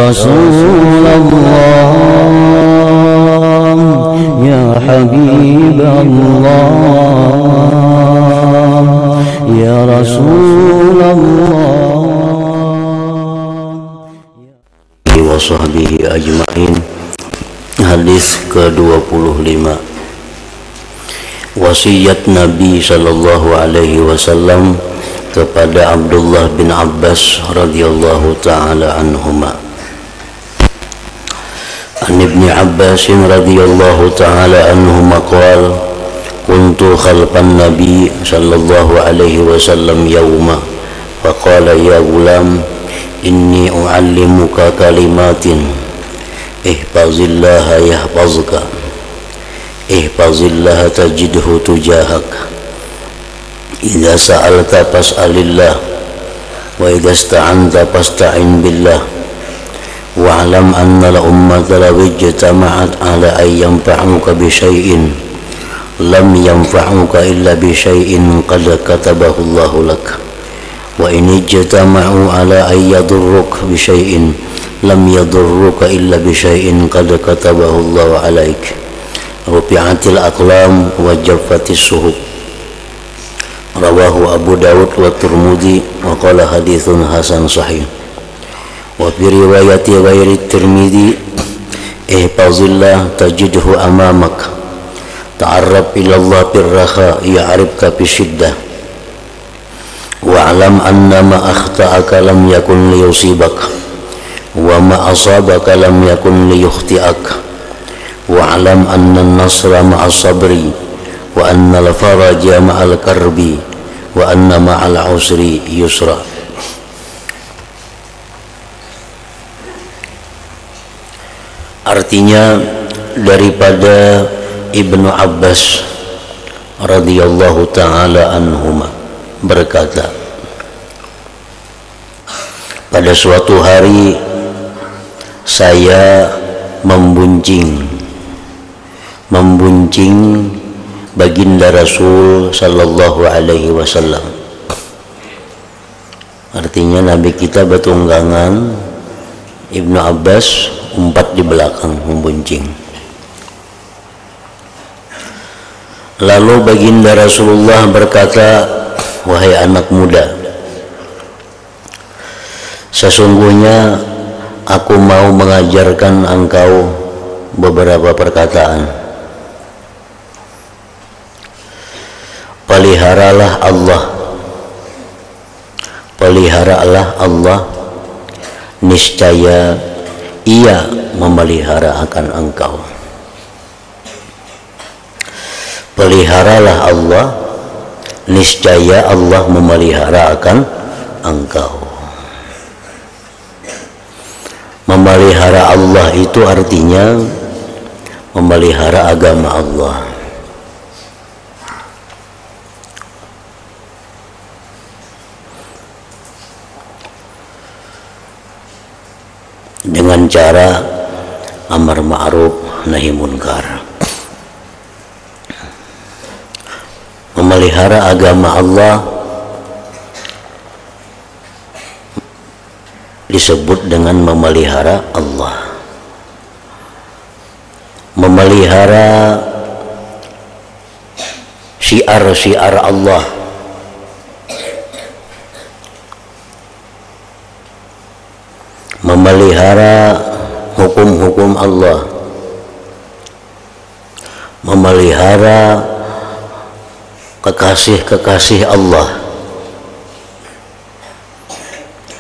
Rasulullah, ya Habibullah, ya Rasulullah wa sahbihi ajma'in. Hadis ke-25. Wasiat Nabi sallallahu alaihi wasallam kepada Abdullah bin Abbas radhiyallahu taala anhuma. An Ibnu Abbas radhiyallahu taala anhuma qala kuntu khalfan Nabi sallallahu alaihi wasallam yauma faqala ya gulam inni u'allimuka kalimatin ihfazillaha yahfazka ihfazillaha tajidhu tujahak idza sa'alta fas'alillah wa idza ista'anta fasta'in billah wa'lam anna al-ummata law ijtama'at 'ala an yanfa'uka bi syai'in lam yanfa'uka illa bi syai'in qad katabahu Allahu lak wa in ijtama'u 'ala an yadurruka bi syai'in lam yadurruka illa bi syai'in qad katabahu Allahu 'alaik rufi'atil aqlam wa jaffatis suhuf. Rawahu Abu Dawud wa Tirmidzi wa qala haditsun hasan sahih. Wa fi riwayati ghairi Tirmidzi ihfazillah tajidhu amamak ta'arraf ila Allah birraha ya'rifka bisyiddah wa'lam anna ma akhta'aka lam yakun liyusibak wa ma asabaka lam yakun liyukhti'ak wa'lam anna an-nasra ma'as sabri wa anna al-faraja ma'al karbi wa anna ma'al usri yusra. Artinya daripada Ibnu Abbas radhiyallahu taala anhuma berkata, pada suatu hari saya membuncing baginda Rasul sallallahu alaihi wasallam. Artinya Nabi kita bertunggangan, Ibnu Abbas umpat di belakang membuncing. Lalu baginda Rasulullah berkata, wahai anak muda, sesungguhnya aku mau mengajarkan engkau beberapa perkataan. Peliharalah Allah, niscaya Ia memelihara akan engkau. Peliharalah Allah, niscaya Allah memelihara akan engkau. Memelihara Allah itu artinya memelihara agama Allah. Dengan cara amar ma'ruf nahi munkar. Memelihara agama Allah disebut dengan memelihara Allah. Memelihara syiar-syiar Allah, memelihara hukum-hukum Allah, memelihara kekasih-kekasih Allah,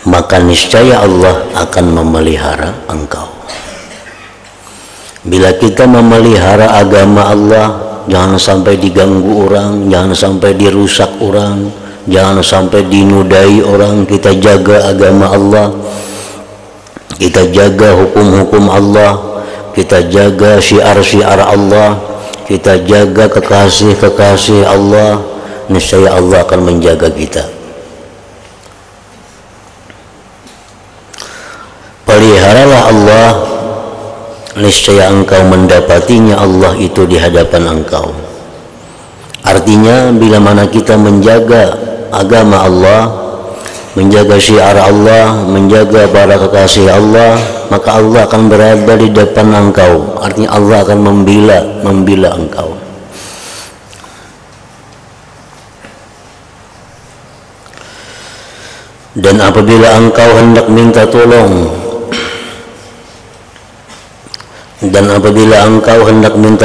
maka niscaya Allah akan memelihara engkau. Bila kita memelihara agama Allah, jangan sampai diganggu orang, jangan sampai dirusak orang, jangan sampai dinudai orang. Kita jaga agama Allah, kita jaga hukum-hukum Allah, kita jaga syiar-syiar Allah, kita jaga kekasih-kekasih Allah, niscaya Allah akan menjaga kita. Peliharalah Allah, niscaya engkau mendapatinya Allah itu di hadapan engkau. Artinya bila mana kita menjaga agama Allah, menjaga syiar Allah, menjaga para kekasih Allah, maka Allah akan berada di depan engkau. Artinya Allah akan membela engkau. Dan apabila engkau hendak minta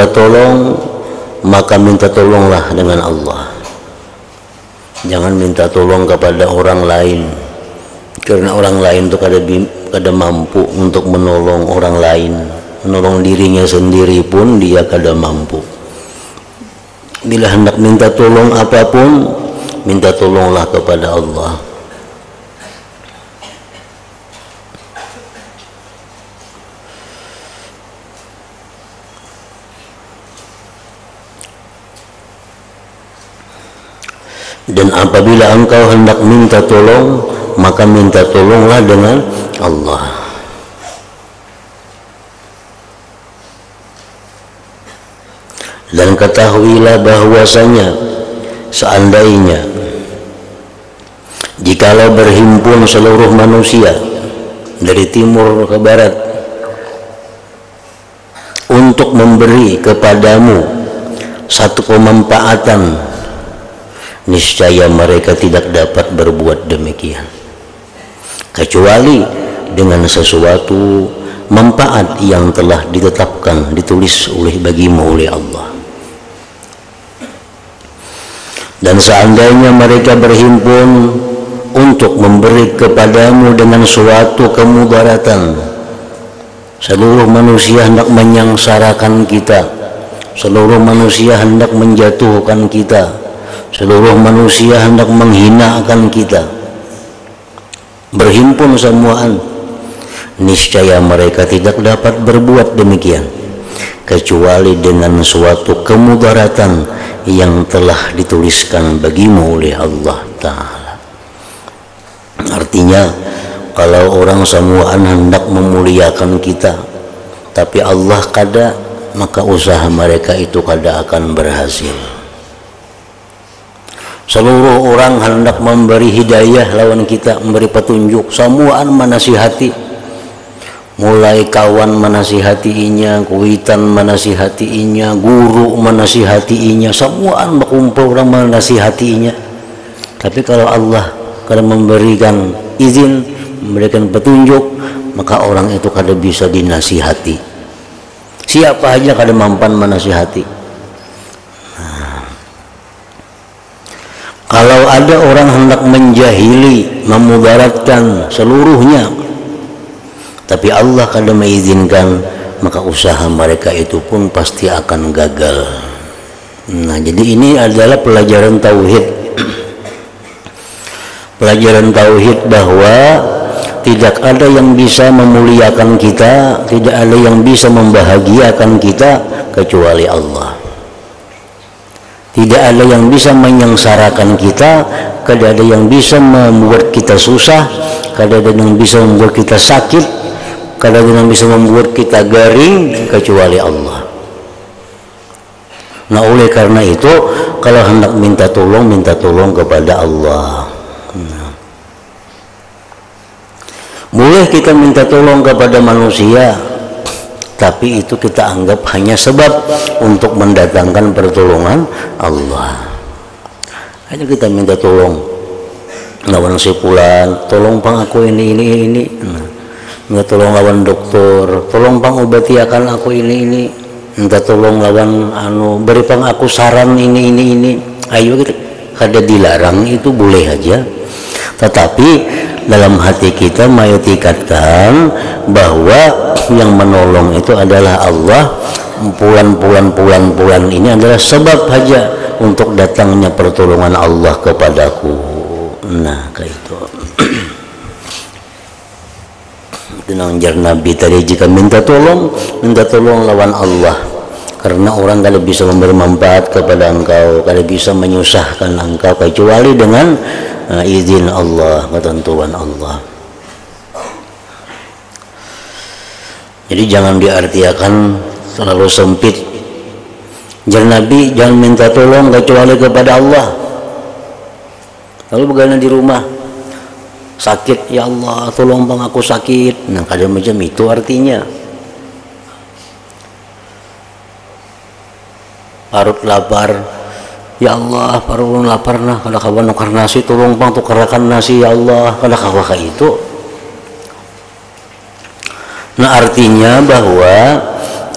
tolong, maka minta tolonglah dengan Allah. Jangan minta tolong kepada orang lain, karena orang lain itu kada mampu untuk menolong orang lain. Menolong dirinya sendiri pun dia kada mampu. Bila hendak minta tolong apapun, minta tolonglah kepada Allah. Dan apabila engkau hendak minta tolong, maka minta tolonglah dengan Allah. Dan ketahuilah bahwasanya seandainya jikalau berhimpun seluruh manusia dari timur ke barat untuk memberi kepadamu satu kemanfaatan, niscaya mereka tidak dapat berbuat demikian kecuali dengan sesuatu manfaat yang telah ditetapkan, ditulis bagimu oleh Allah. Dan seandainya mereka berhimpun untuk memberi kepadamu dengan suatu kemudaratan, seluruh manusia hendak menyangsarakan kita, seluruh manusia hendak menjatuhkan kita, seluruh manusia hendak menghinakan kita, berhimpun semuaan, niscaya mereka tidak dapat berbuat demikian kecuali dengan suatu kemudaratan yang telah dituliskan bagimu oleh Allah Ta'ala. Artinya kalau orang semuaan hendak memuliakan kita tapi Allah kada, maka usaha mereka itu kada akan berhasil. Seluruh orang hendak memberi hidayah lawan kita, memberi petunjuk, semuaan menasihati, mulai kawan menasihatinya, kuitan menasihatinya, guru menasihatinya, semuaan berkumpul orang menasihatinya. Tapi kalau Allah kada memberikan izin, memberikan petunjuk, maka orang itu kada bisa dinasihati. Siapa aja kada mampan menasihati. Kalau ada orang hendak menjahili, memudaratkan seluruhnya, tapi Allah kada mengizinkan, maka usaha mereka itu pun pasti akan gagal. Nah, jadi ini adalah pelajaran tauhid. Pelajaran tauhid bahwa tidak ada yang bisa memuliakan kita, tidak ada yang bisa membahagiakan kita kecuali Allah. Tidak ada yang bisa menyengsarakan kita, tidak ada yang bisa membuat kita susah, tidak ada yang bisa membuat kita sakit, tidak ada yang bisa membuat kita garing kecuali Allah. Nah, oleh karena itu kalau hendak minta tolong kepada Allah. Nah, boleh kita minta tolong kepada manusia, tapi itu kita anggap hanya sebab untuk mendatangkan pertolongan Allah. Hanya kita minta tolong lawan si fulan, tolong pang aku ini. Minta tolong lawan dokter, tolong pang obati akan aku ini. Minta tolong lawan beri pang aku saran ini. Ayo kita kada dilarang, itu boleh aja. Tetapi dalam hati kita mengitikadkan bahwa yang menolong itu adalah Allah. Pulan ini adalah sebab saja untuk datangnya pertolongan Allah kepadaku. Nah, kayak itu. Tenang jar Nabi tadi, jika minta tolong lawan Allah, karena orang kada bisa memberi manfaat kepada engkau, kada bisa menyusahkan engkau kecuali dengan izin Allah, ketentuan Allah. Jadi jangan diartikan terlalu sempit. Jar Nabi, jangan minta tolong kecuali kepada Allah. Lalu bagaimana di rumah? sakit, ya Allah tolong bang aku sakit. Nah kadang macam itu artinya. Parut lapar, ya Allah parut lapar nah kada kawan nukar nasi, tolong bang tukarakan nasi ya Allah, kada kawa itu. Nah artinya bahwa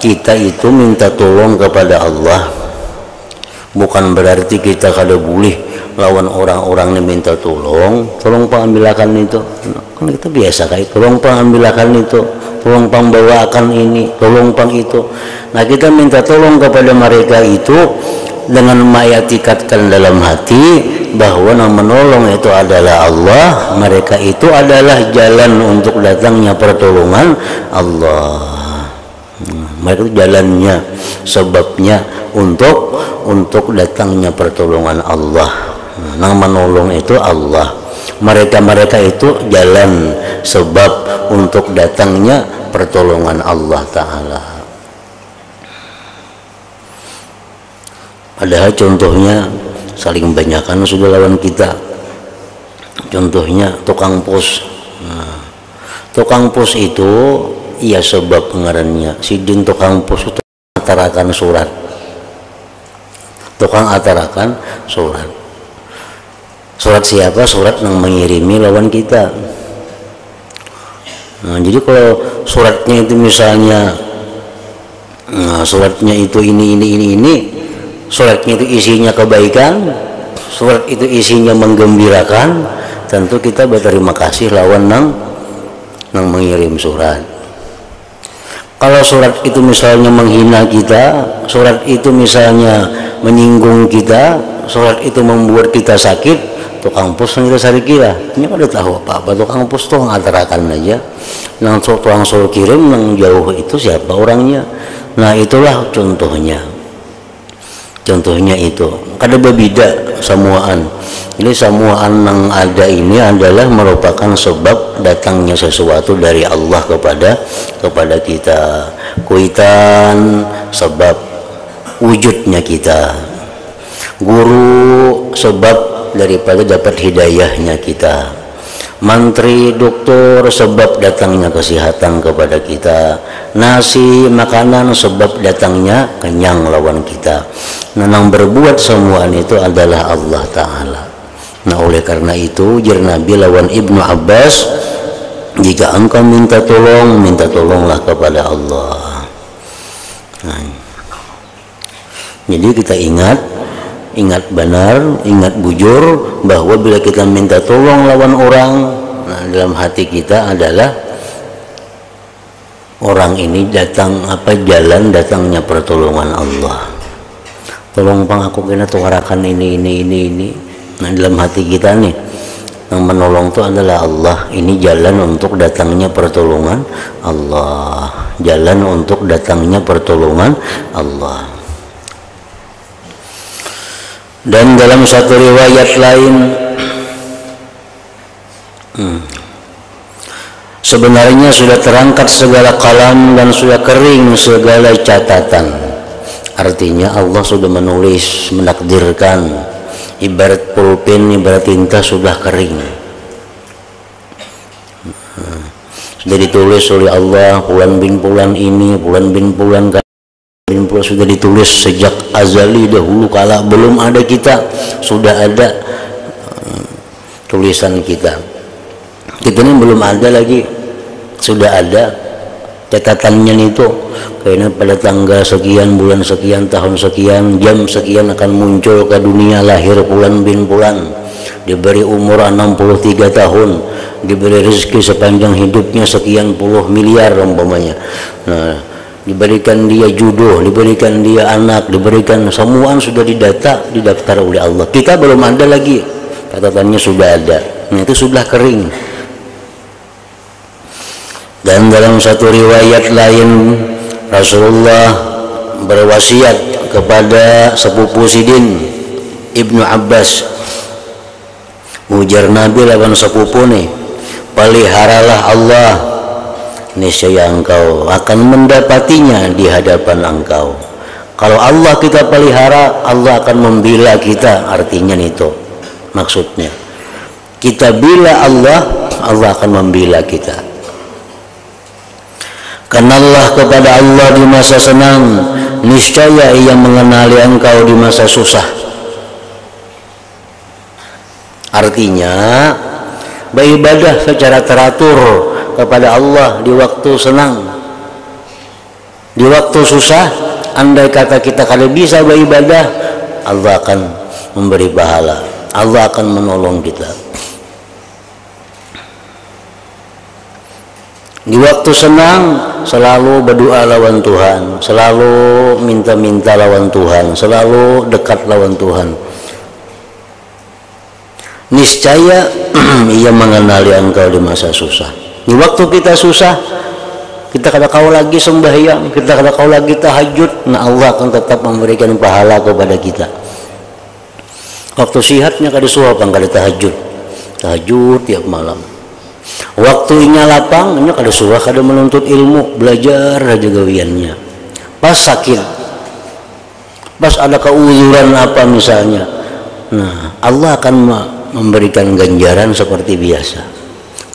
kita itu minta tolong kepada Allah, bukan berarti kita kada boleh lawan orang-orang yang minta tolong pang ambilakan itu. Kan kita biasa kayak tolong pang ambilakan itu, tolong pang bawakan ini, tolong pang itu. Nah kita minta tolong kepada mereka itu dengan mengitikadkan dalam hati bahwa yang menolong itu adalah Allah, mereka itu adalah jalan untuk datangnya pertolongan Allah. Mereka itu jalannya, sebabnya untuk datangnya pertolongan Allah. Yang menolong itu Allah, mereka itu jalan sebab untuk datangnya pertolongan Allah Ta'ala. Padahal contohnya saling banyakkan sudah lawan kita. Contohnya tukang pos. Nah, tukang pos itu iya sebab pengarannya sidin tukang pos itu atarakan surat, tukang atarakan surat. Surat siapa? Surat yang mengirimi lawan kita. Nah, jadi kalau suratnya itu misalnya suratnya itu ini, suratnya itu isinya kebaikan, surat itu isinya menggembirakan, tentu kita berterima kasih lawan nang mengirim surat. Kalau surat itu misalnya menghina kita, surat itu misalnya menyinggung kita, surat itu membuat kita sakit, tukang pos yang kita cari kira ini ada tahu apa-apa, tukang pos tuh ngatarakan aja. Nang tukang suruh kirim nang jauh itu siapa orangnya. Nah itulah contohnya itu kada berbeda samuaan. Jadi samuaan yang ada ini adalah merupakan sebab datangnya sesuatu dari Allah kepada kita. Kuitan sebab wujudnya kita, guru sebab daripada dapat hidayahnya kita, mantri dokter sebab datangnya kesehatan kepada kita, nasi makanan sebab datangnya kenyang lawan kita. Nah yang berbuat semuaan itu adalah Allah Ta'ala. Nah oleh karena itu jar Nabi lawan Ibnu Abbas, jika engkau minta tolong, minta tolonglah kepada Allah. Nah, jadi kita ingat benar, ingat bujur bahwa bila kita minta tolong lawan orang, nah dalam hati kita adalah orang ini datang jalan datangnya pertolongan Allah. Tolong bang aku kena tukarakan ini. Nah dalam hati kita nih yang menolong itu adalah Allah. Ini jalan untuk datangnya pertolongan Allah, jalan untuk datangnya pertolongan Allah. Dan dalam satu riwayat lain sebenarnya sudah terangkat segala kalam dan sudah kering segala catatan. Artinya Allah sudah menulis, menakdirkan, ibarat pulpen, ibarat tinta sudah kering, sudah ditulis oleh Allah, bulan bin bulan ini, bulan bin bulan sudah ditulis sejak azali dahulu kala belum ada kita, sudah ada tulisan kita ini belum ada lagi, sudah ada catatannya itu. Karena pada tanggal sekian, bulan sekian, tahun sekian, jam sekian akan muncul ke dunia, lahir bulan bin bulan, diberi umur 63 tahun, diberi rezeki sepanjang hidupnya sekian puluh miliar umpamanya. Nah, diberikan dia jodoh, diberikan dia anak, diberikan semuaan sudah didaftar oleh Allah. Kita belum ada lagi, catatannya sudah ada. Nah, itu sudah kering. Dan dalam satu riwayat lain Rasulullah berwasiat kepada sepupu sidin Ibnu Abbas, ujar Nabi lawan sepupu nih, peliharalah Allah, niscaya engkau akan mendapatinya di hadapan engkau. Kalau Allah kita pelihara, Allah akan membela kita. Artinya itu maksudnya, kita bila Allah, Allah akan membela kita. Kenallah kepada Allah di masa senang, niscaya Ia mengenali engkau di masa susah. Artinya beribadah secara teratur kepada Allah di waktu senang. Di waktu susah, andai kata kita kalau bisa beribadah, Allah akan memberi pahala, Allah akan menolong kita. Di waktu senang selalu berdoa lawan Tuhan, selalu minta-minta lawan Tuhan, selalu dekat lawan Tuhan. Niscaya Ia mengenali engkau di masa susah. Di waktu kita susah, kita kada kau lagi sembahyang, kita kada kau lagi tahajud, nah Allah akan tetap memberikan pahala kepada kita. Waktu sihatnya kada suapang kada tahajud tiap malam. Waktunya lapang, nya kada suah kada menuntut ilmu, belajar aja gawiannya. Pas sakit, pas ada keuzuran apa misalnya, nah Allah akan memberikan ganjaran seperti biasa,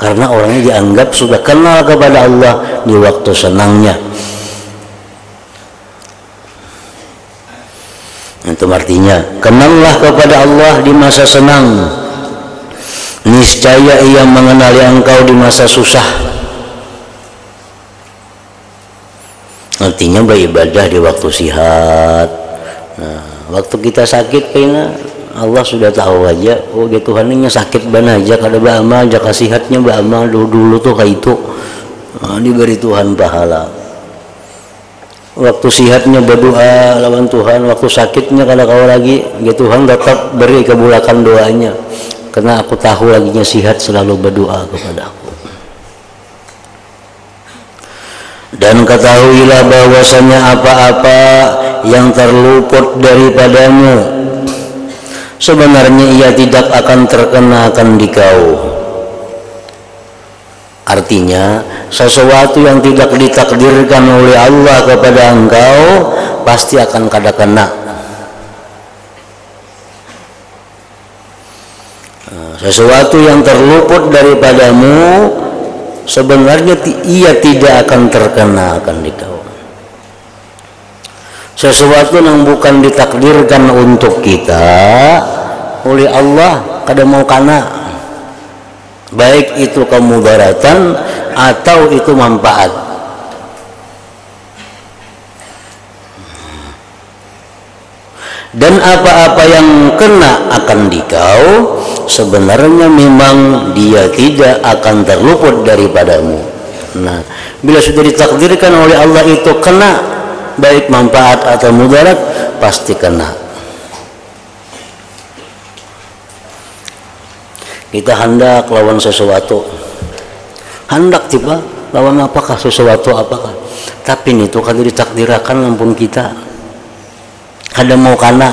karena orangnya dianggap sudah kenal kepada Allah di waktu senangnya. Itu artinya kenallah kepada Allah di masa senang, niscaya Ia mengenali engkau di masa susah. Artinya beribadah di waktu sihat. Nah, waktu kita sakit kayaknya Allah sudah tahu aja, oh dia Tuhan ini sakit ban aja kada baamal, jaka sihatnya baamal dulu tuh kayak itu. Nah, diberi Tuhan pahala. Waktu sihatnya berdoa lawan Tuhan, waktu sakitnya kada kau lagi, dia Tuhan tetap beri kebulakan doanya. Karena aku tahu laginya sihat, selalu berdoa kepada aku. Dan ketahuilah bahwasanya apa-apa yang terluput daripadanya, sebenarnya ia tidak akan terkena akan dikau. Artinya sesuatu yang tidak ditakdirkan oleh Allah kepada engkau pasti akan kada kena. Sesuatu yang terluput daripadamu sebenarnya ia tidak akan terkena akan dikau. Sesuatu yang bukan ditakdirkan untuk kita oleh Allah kada mau kana, baik itu kemudaratan atau itu manfaat. Dan apa-apa yang kena akan dikau sebenarnya memang dia tidak akan terluput daripadamu. Nah, bila sudah ditakdirkan oleh Allah itu kena, baik manfaat atau mudarat, pasti kena. Kita hendak lawan sesuatu, hendak tiba lawan apakah sesuatu apakah, tapi itu kan ditakdirkan ampun kita kada mau kana,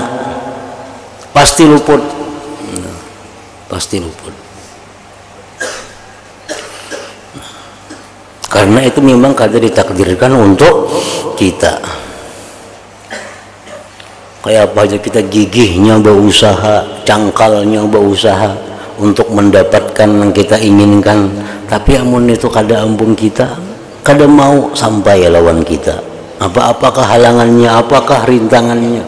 pasti luput, pasti luput. Karena itu memang kada ditakdirkan untuk kita. Kayak apa aja kita gigihnya berusaha, cangkalnya berusaha untuk mendapatkan yang kita inginkan, tapi amun itu kada ampun kita, kada mau sampai lawan kita. Apakah halangannya, apakah rintangannya?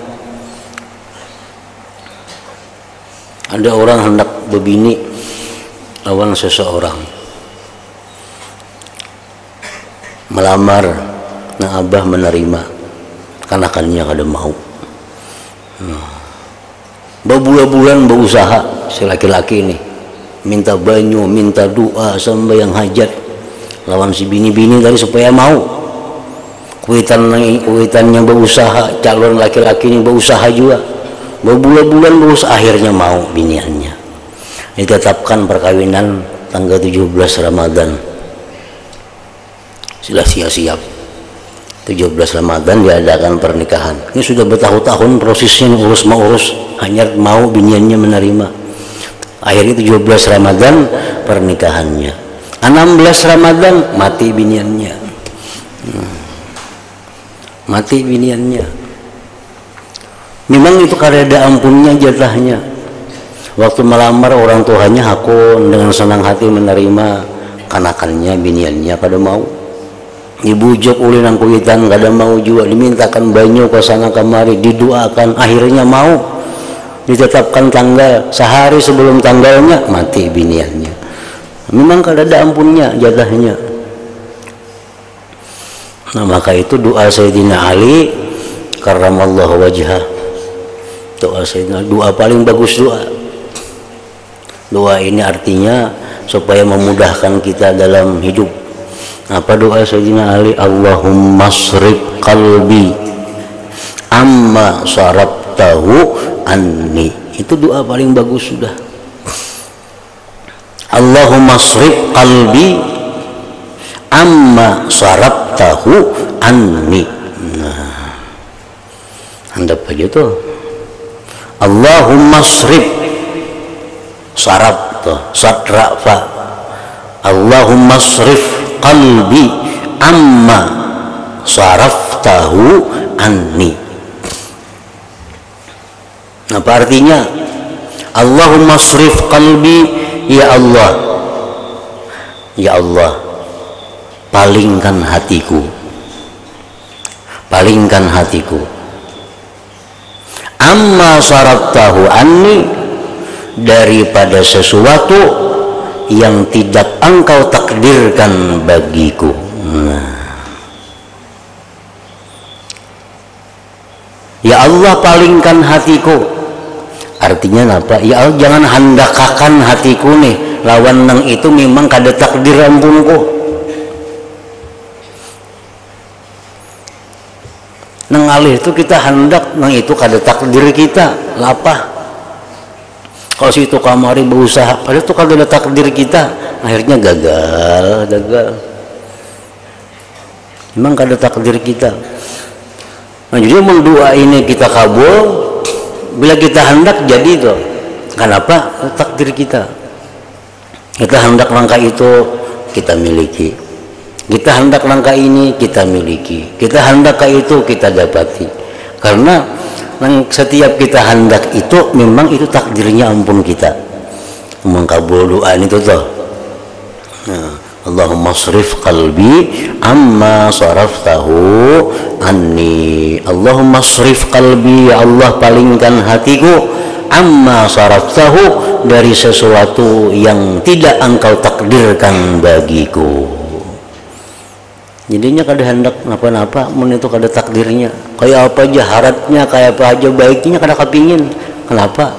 Ada orang hendak berbini lawan seseorang, melamar, nah abah menerima, kanakannya kada mau. Berbulan-bulan berusaha si laki-laki ini, minta banyu, minta doa, sembahyang hajat lawan si bini-bini tadi supaya mau. Kuitannya berusaha, calon laki-laki ini berusaha juga, berbulan-bulan berusaha, akhirnya mau biniannya. Ditetapkan perkawinan tanggal 17 Ramadan. Sila siap-siap 17 Ramadan diadakan pernikahan. Ini sudah bertahun-tahun prosesnya, urus hanya mau biniannya menerima. Akhirnya 17 Ramadan pernikahannya. 16 Ramadan mati biniannya. Mati biniannya. Memang itu kada ada ampunnya jatahnya. Waktu melamar orang tuanya hakun dengan senang hati menerima kanakannya, biniannya kada mau. Dibujuk ulin nang kuitan kada mau juga, dimintakan banyu ke sana kemari, didoakan, akhirnya mau. Ditetapkan tanggal, sehari sebelum tanggalnya mati biniannya. Memang kada ada ampunnya jatahnya. Nah, maka itu doa Sayyidina Ali karramallahu wajhah. Doa Sayyidina, doa paling bagus doa. Doa ini artinya supaya memudahkan kita dalam hidup. Apa doa Sayyidina Ali? Allahumma srif qalbi amma sarabtahu anni. Itu doa paling bagus sudah. Allahumma srif qalbi amma sarabtahu anni. Nah, handap aja tuh. Allahumma srif sarab tuh, sadra fa. Allahumma srif qalbi amma saraftahu anni. Apa artinya? Allahumma srif qalbi, ya Allah, ya Allah, palingkan hatiku, palingkan hatiku, amma saraftahu anni, daripada sesuatu yang tidak engkau takdirkan bagiku. Ya Allah, palingkan hatiku. Artinya apa? Ya Allah, jangan handakakan hatiku nih lawan nang itu memang kada takdir ampunku. Nang alih itu kita hendak, nang itu kada takdir kita. Lapah. Kalau situ kamari berusaha, padahal itu kalau ada takdir kita, akhirnya gagal. Memang kada takdir kita. Nah, jadi mendoa ini kita kabul, bila kita hendak jadi itu. Kenapa? Takdir kita. Kita hendak langkah itu kita miliki. Kita hendak langkah ini kita miliki. Kita hendak ke itu kita dapati. Karena setiap kita hendak itu memang itu takdirnya ampun kita. Mengkabul doa itu tuh. Nah, Allahumma srif qalbi amma saraftahu anni. Allahumma srif qalbi, ya Allah, palingkan hatiku amma saraftahu, dari sesuatu yang tidak engkau takdirkan bagiku. Jadinya kada hendak napa-napa mun itu kada takdirnya. Kayak apa aja haratnya, kayak apa aja baiknya kada kepingin. Kenapa?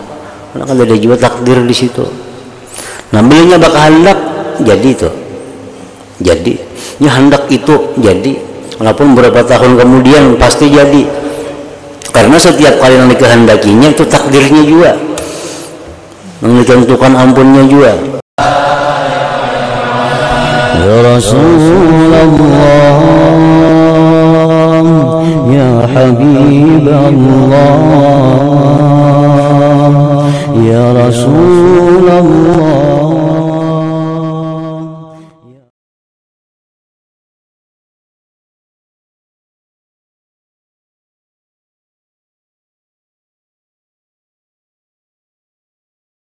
Karena kada ada juga takdir di situ. Nah, bilanya bakal hendak jadi itu. Jadi, nya hendak itu jadi. Walaupun beberapa tahun kemudian pasti jadi. Karena setiap kali yang dikehendakinya itu takdirnya juga. Menentukan ampunnya juga. Ya Rasulullah, ya Habibullah, ya Rasulullah.